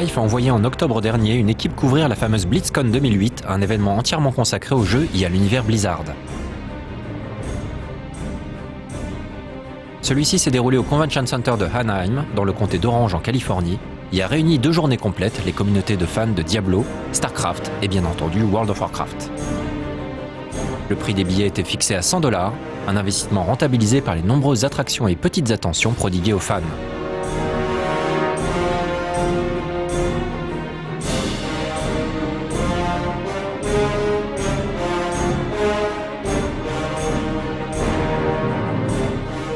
Half-Life a envoyé en octobre dernier une équipe couvrir la fameuse BlizzCon 2008, un événement entièrement consacré au jeu et à l'univers Blizzard. Celui-ci s'est déroulé au Convention Center de Anaheim, dans le comté d'Orange en Californie, et a réuni 2 journées complètes les communautés de fans de Diablo, StarCraft et bien entendu World of Warcraft. Le prix des billets était fixé à 100 $, un investissement rentabilisé par les nombreuses attractions et petites attentions prodiguées aux fans.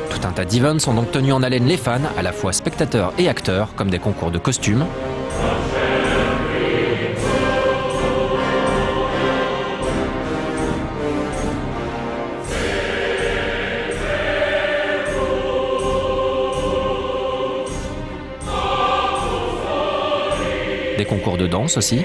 Tout un tas d'events sont donc tenus en haleine les fans, à la fois spectateurs et acteurs, comme des concours de costumes, des concours de danse aussi,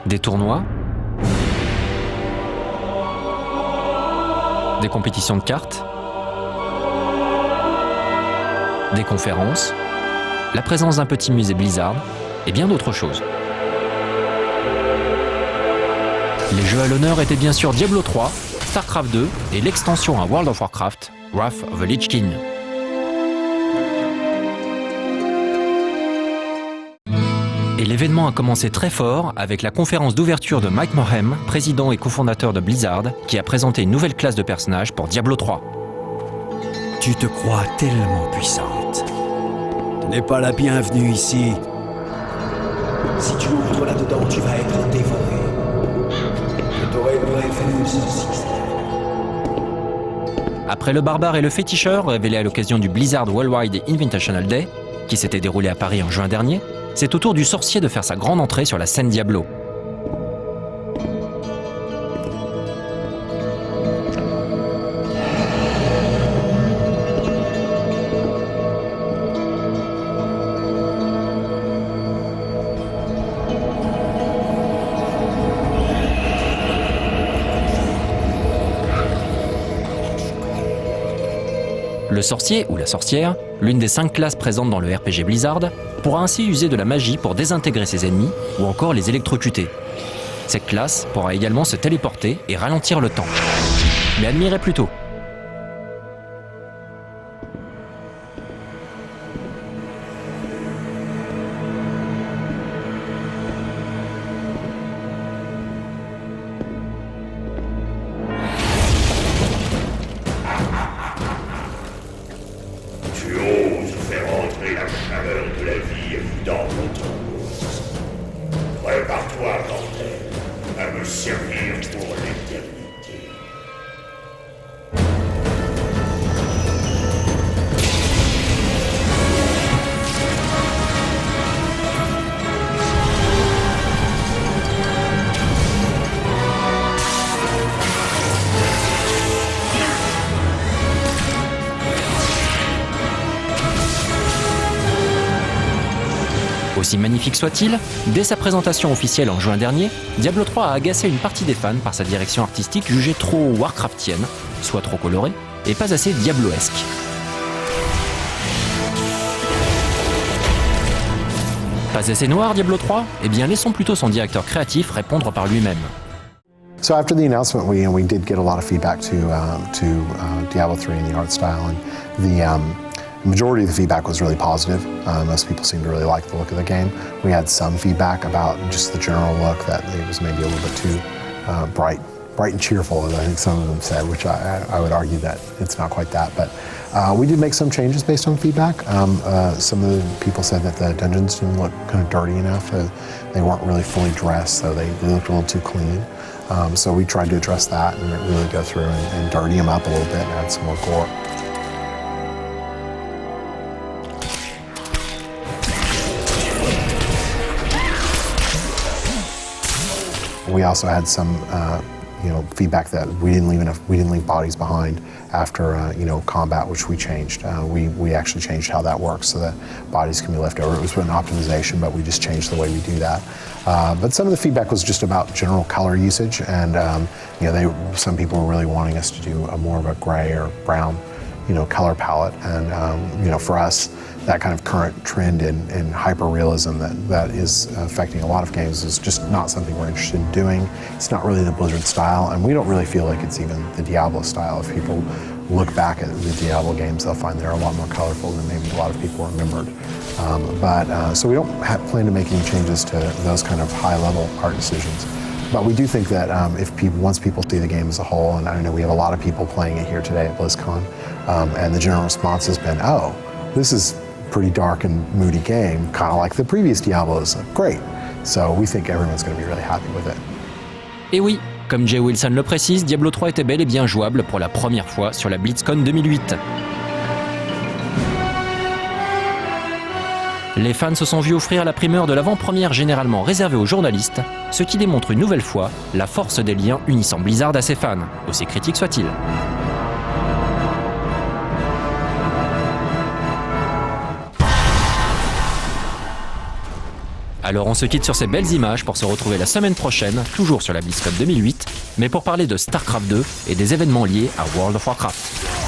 des tournois, des compétitions de cartes, des conférences, la présence d'un petit musée Blizzard et bien d'autres choses. Les jeux à l'honneur étaient bien sûr Diablo 3, StarCraft 2 et l'extension à World of Warcraft, Wrath of the Lich King. Et l'événement a commencé très fort avec la conférence d'ouverture de Mike Morhaime, président et cofondateur de Blizzard, qui a présenté une nouvelle classe de personnages pour Diablo 3. Tu te crois tellement puissante. Tu n'es pas la bienvenue ici. Si tu ouvres là-dedans, tu vas être dévoré. Je t'aurais préféré ceci. Après le barbare et le féticheur, révélé à l'occasion du Blizzard Worldwide Invitational Day, qui s'était déroulé à Paris en juin dernier, c'est au tour du sorcier de faire sa grande entrée sur la scène Diablo. Le sorcier ou la sorcière, l'une des 5 classes présentes dans le RPG Blizzard, pourra ainsi user de la magie pour désintégrer ses ennemis ou encore les électrocuter. Cette classe pourra également se téléporter et ralentir le temps. Mais admirez plutôt. Tu oses faire entrer la chaleur de la vie dans notre monde. Prépare-toi, mortel, à me servir pour l'éternité. Aussi magnifique soit-il, dès sa présentation officielle en juin dernier, Diablo 3 a agacé une partie des fans par sa direction artistique jugée trop Warcraftienne, soit trop colorée, et pas assez Diablo-esque. Pas assez noir, Diablo 3 ? Eh bien laissons plutôt son directeur créatif répondre par lui-même. So after the announcement, we did get a lot of feedback to Diablo 3 and the art style, and the majority of the feedback was really positive. Most people seemed to really like the look of the game. We had some feedback about just the general look, that it was maybe a little bit too bright and cheerful, as I think some of them said, which I would argue that it's not quite that. But we did make some changes based on feedback. Some of the people said that the dungeons didn't look kind of dirty enough. They weren't really fully dressed, so they looked a little too clean. So we tried to address that and really go through and dirty them up a little bit and add some more gore. We also had some feedback that we didn't leave bodies behind after combat, which we changed. We actually changed how that works so that bodies can be left over. It was an optimization, but we just changed the way we do that. But some of the feedback was just about general color usage, and some people were really wanting us to do a more of a gray or brown color palette, and for us, that kind of current trend in hyper-realism that is affecting a lot of games is just not something we're interested in doing. It's not really the Blizzard style, and we don't really feel like it's even the Diablo style. If people look back at the Diablo games, they'll find they're a lot more colorful than maybe a lot of people remembered. So we don't plan to make any changes to those kind of high-level art decisions. But we do think that once people see the game as a whole, and I know we have a lot of people playing it here today at BlizzCon, and the general response has been, oh, this is pretty dark and moody game, kind of like the previous Diablos. Great. So we think everyone's going to be really happy with it. Et oui, comme Jay Wilson le précise, Diablo 3 était bel et bien jouable pour la première fois sur la BlizzCon 2008. Les fans se sont vus offrir la primeur de l'avant-première généralement réservée aux journalistes, ce qui démontre une nouvelle fois la force des liens unissant Blizzard à ses fans, aussi critiques soient-ils. Alors on se quitte sur ces belles images pour se retrouver la semaine prochaine, toujours sur la BlizzCon 2008, mais pour parler de StarCraft 2 et des événements liés à World of Warcraft.